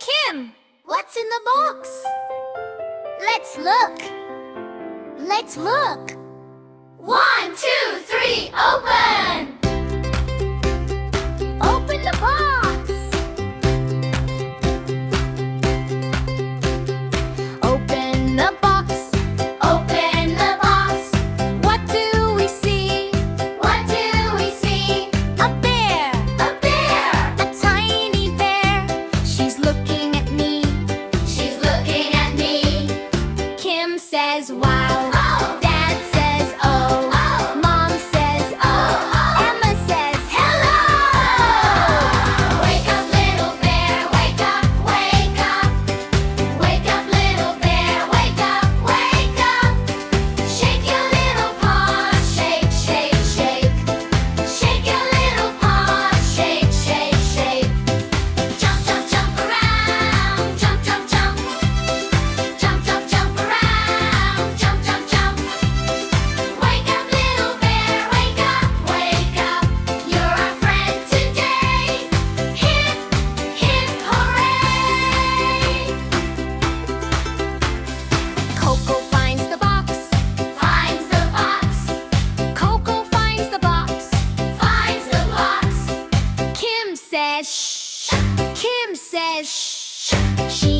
Kim, what's in the box? Let's look. Let's look. 1, 2, 3, open! Open the box! Open the box! Open the box! What do we see? What do we see? A bear! A bear! A tiny bear! She's looking at me! She's looking at me! Kim says wow! Oh. Dad says oh! Oh. Mom says oh! Emma says hello! Wake up, little bear! Wake up! Wake up! Wake up, little bear! Wake up! Wake up! Shake your little paws! Shake, shake, shake! Shake your little paws! Shake, shake, shake! Jump, jump, jump around! Jump, jump, jump! Jump, jump, jump around! Jump, jump, jump! Wake up, little bear! Wake up! Wake up! You're our friend today! Hip, hip, hooray! Coco finds the box. Finds the box. Coco finds the box. Finds the box. Kim says shh. Kim says shh. She